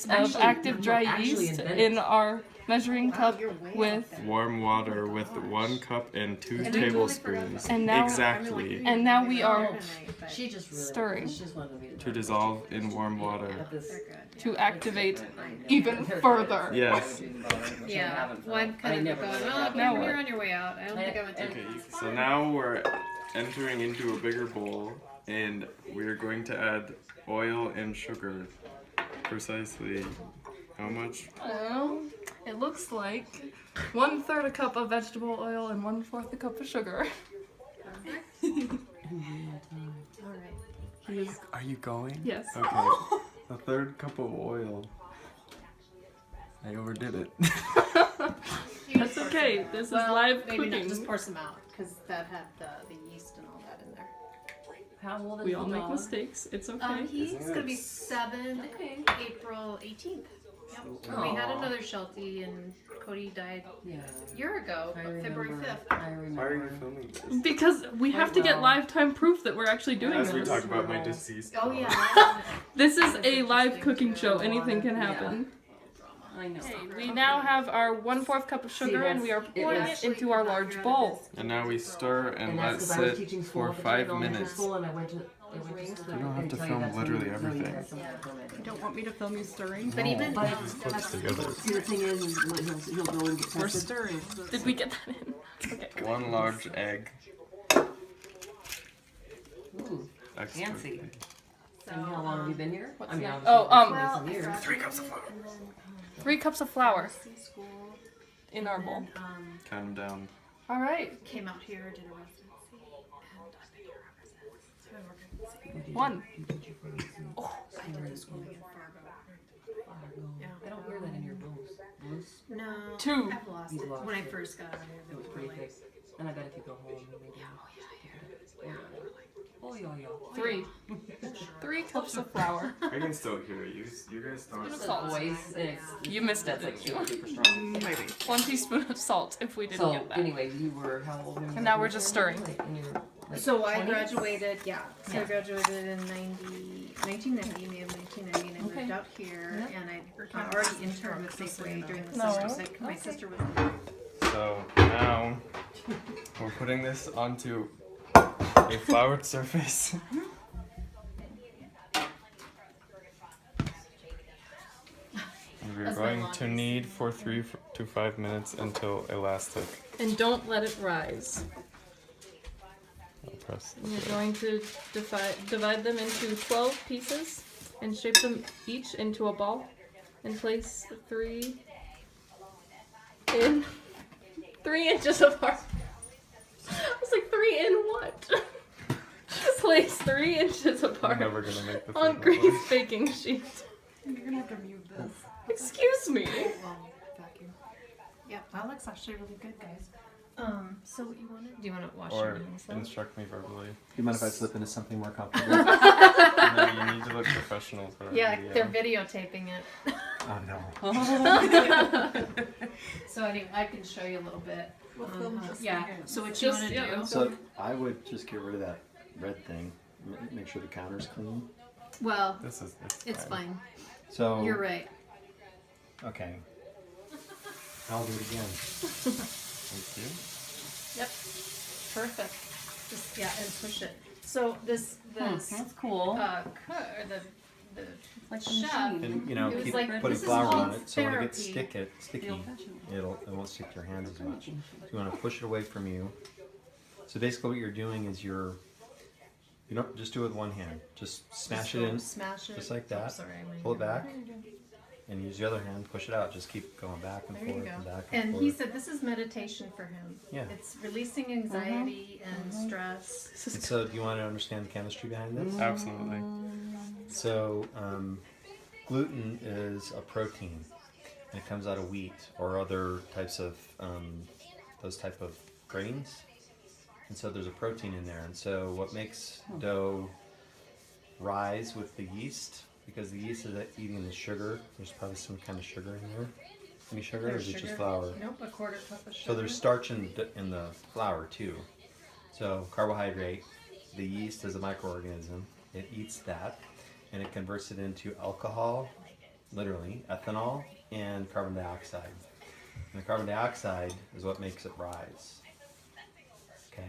of active dry yeast in our measuring cup with warm water with 1 cup and 2 tablespoons. And now, exactly. And now we are stirring To dissolve in warm water. to activate even further. Yes. Yeah, one kind of going, oh, Now you're what? on your way out. I don't think I went to. Okay, so now we're entering into a bigger bowl and we're going to add oil and sugar. Precisely how much? Well, it looks like 1/3 a cup of vegetable oil and 1/4 a cup of sugar. Are you going? Yes. Okay. A 1/3 cup of oil. I overdid it. That's okay. This is live maybe cooking. not. Just pour some out because that had the yeast and all that in there. How old is We the all make dog? mistakes. It's okay. He's gonna be 7, April 18th. Yep. We had another Sheltie and Cody died a year ago, February 5th. I remember. Why are you filming this? Because we have to get live time proof that we're actually doing As we this. talk about my deceased Oh dog. yeah. This is a live cooking show. Anything can happen. I know. We now have our 1/4 cup of sugar and we are pouring it into our large bowl. And now we stir and let that's 'cause I was sit teaching school for at the 5 elementary minutes. school, and I went to school. You don't have to They tell film that's when literally you know you everything. had something to film it. You don't want me to film you stirring? But even It's close together. See, the thing is when he'll go and get We're tested. stirring. Did we get that in? Okay. 1 large egg. Ooh, Extra. fancy. And how long have you been here? I mean, that? obviously, Oh, some years. 3 cups of flour. 3 cups of flour in our bowl. Count them down. All right. came out here, did a residency, and I've been here ever since. So I work at the 1. I did the schooling in Fargo. Yeah. I don't hear that in your blues. Blues? No. 2. I've lost You've it. lost When I it. first got out here, It they was were pretty like, thick. And I bet if you go home, maybe. Oh, yeah. 3. 3 cups of flour. I can still hear you. You guys don't. Salt. Voice, You missed it, that's like didn't super, super strong. you? Maybe. 1 teaspoon of salt if we didn't So, get that. anyway, you were how old? And now we're just stirring. So I 20s? graduated, So Yeah. I graduated in 1990, May of 1990, and I Okay. moved out here, Yeah. and I already interned with Safeway during the No. sister cycle. My sister was there. So now we're putting this onto a floured surface. And we're That's my going to knead for 3 to 5 minutes until elastic. And don't let it rise. I'll press the You're button. going to divide them into 12 pieces and shape them each into a ball and place 3 in 3 inches apart. I was like, 3 in what? Place 3 inches I'm apart never gonna make the on food grease baking sheet. You're gonna have to mute this. Excuse me. Vacuum. Yep, that looks actually really good, guys. So what you wanted? Do you want to wash Or your hands? though? instruct me verbally. Do you mind if I slip into something more comfortable? No, you need to look professional for Yeah, video. they're videotaping it. Oh no. So anyway, I can show you a little bit. film just Yeah. here. So what you Just- want to yeah. do? So I would just get rid of that red thing. Make sure the counter's clean. Well, This is it's fine. So You're right. okay. I'll do it again. Thank you. Yep. Perfect. Just and push it. So this That's cool. the Like the chef. machine. And you know, It was keep like, putting this is flour on called it so when it gets therapy. sticky, it won't stick to your hands as much. So you want to push it away from you. So basically, what you're doing is you don't just do it with one hand. Just smash it in, Smash it. just like Oh, that. sorry, Pull it back, and use the other hand. Push it out. Just keep going back and There you forth go. and back and And forth. he said this is meditation for him. Yeah. It's releasing anxiety and stress. And so, do you want to understand the chemistry behind this? Absolutely. So, gluten is a protein, and it comes out of wheat or other types of those type of grains. And so there's a protein in there. And so what makes dough rise with the yeast, because the yeast is eating the sugar. There's probably some kind of sugar in there. Any sugar, or is it just Sugar? flour? Nope, a 1/4 cup of sugar. So there's starch in the flour too. So carbohydrate, the yeast is a microorganism. It eats that, and it converts it into alcohol literally, ethanol and carbon dioxide. And the carbon dioxide is what makes it rise. Okay?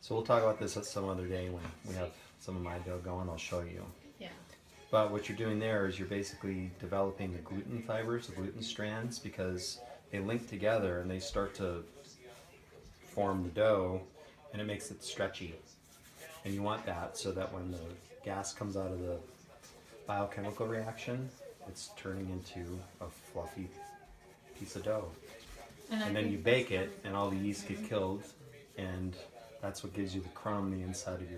So we'll talk about this some other day when we have some of my dough going. I'll show you. Yeah. But what you're doing there is you're basically developing the gluten fibers, the gluten strands, because they link together and they start to form the dough, and it makes it stretchy. And you want that so that when the gas comes out of the biochemical reaction, it's turning into a fluffy piece of dough. And then you bake it, and all the yeast get killed, and that's what gives you the crumb, the inside of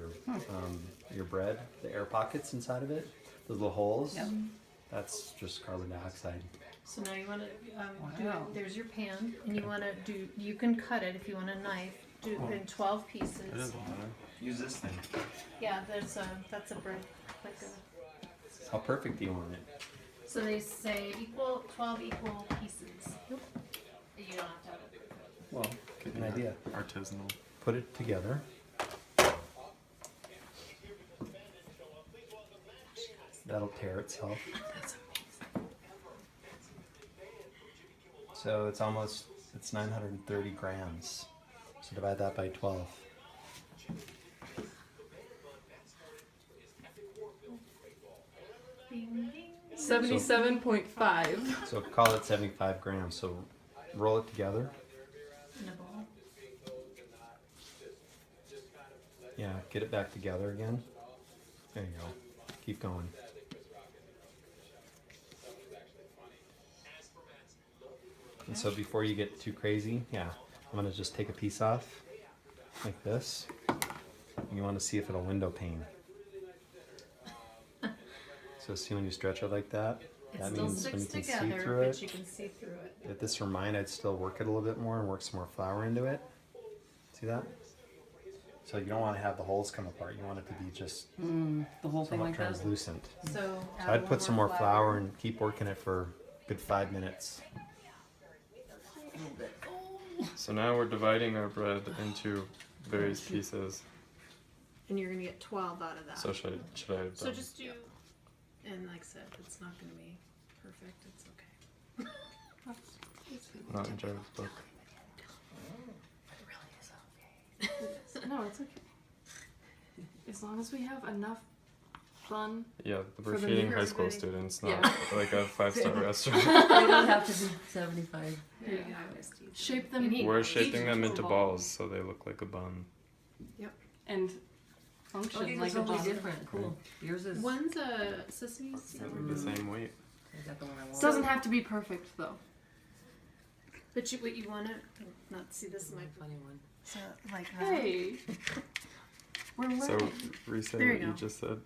your bread, the air pockets inside of it, those little holes. Yep. That's just carbon dioxide. So now you want to Wow. there's your pan, and you want to do. You can cut it if you want a knife. Do it in 12 It pieces. doesn't matter. Use this thing. Yeah, that's a bread, like a. How perfect do you want it? So they say 12 equal pieces. You don't have to have it. Well, Could an be idea. Artisanal. Put it together. That'll tear itself. So it's 930 grams. So divide that by 12. Ding, ding. 77.5. So call it 75 grams. So roll it together. In a bowl. Yeah, get it back together again. There you go. Keep going. And so before you get too crazy, yeah, I'm gonna just take a piece off like this. And you want to see if it'll window pane. So see when you stretch it like that? It That still means when you sticks can see together, through but it. you can see through it. At this remind, I'd still work it a little bit more and work some more flour into it. See that? So you don't want to have the holes come apart. You want it to be just The whole thing somewhat like that. translucent. So So add I'd one put some more flour and keep working it for a good 5 minutes. So now we're dividing our bread into various pieces. And you're gonna get 12 out of that. So should I have So done? just do, and like I said, it's not gonna be perfect. It's okay. Not in Jared's book. No, it's okay. As long as we have enough fun. Yeah, we're For the feeding new high school everybody. students, not Yeah. like a 5-star restaurant. They don't have to be 75. There you Yeah. go, Steve. Shape them. And he- We're Each shaping them into into a balls so they look like a bun. And function Okay, like that's a totally bun. different. Cool. Yours is. One's a sesame seed, The same weight. Is that the one I want? Doesn't have to be perfect though. but what you want to not see this in my. Funny one. So like that. Hey. We're So learning. re-say There you what you go. just said,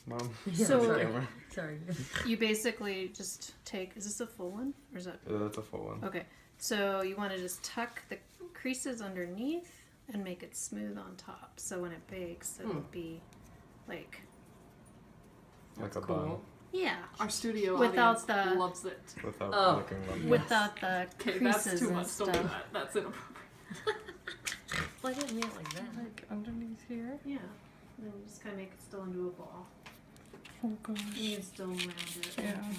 Mom. Yeah, So- sorry. Camera. Sorry. You basically just take. Is this a full one or is that? That's a full one. Okay. So you want to just tuck the creases underneath and make it smooth on top. So when it bakes, it'll be like Like a Cool. bun yeah, Our studio Without audience the- loves it. without Oh. looking lumpy. without the Okay, creases that's too and much. Don't do stuff. that. That's inappropriate. Well, I didn't mean it like that. Like underneath here. Yeah. And then you just kind of make it still into a ball. Oh gosh. You can still round it. Yeah.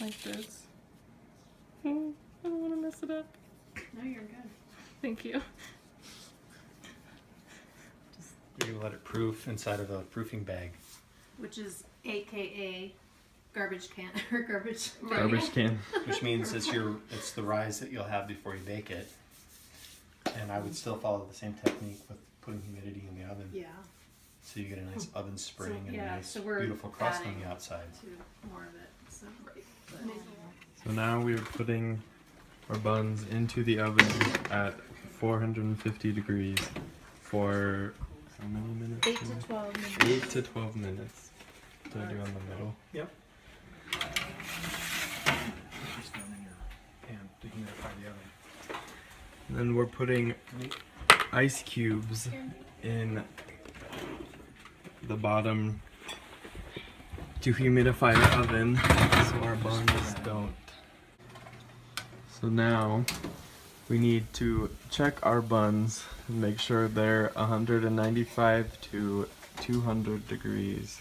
Like this. Oh, I don't want to mess it up. No, you're good. Thank you. You let it proof inside of a proofing bag. Which is AKA garbage can or garbage. Garbage can. Which means it's the rise that you'll have before you bake it. And I would still follow the same technique with putting humidity in the oven. Yeah. So you get a nice oven spring and yeah, a nice so we're beautiful crust on adding- the outside. To more of it. So. So now we're putting our buns into the oven at 450 degrees for how many minutes? 8 to 12 minutes. 8 to 12 minutes. Did I do on the middle? Yep. Just down in your pan to humidify the oven. Then we're putting ice cubes in the bottom to humidify the oven so our buns don't. So now we need to check our buns and make sure they're 195 to 200 degrees.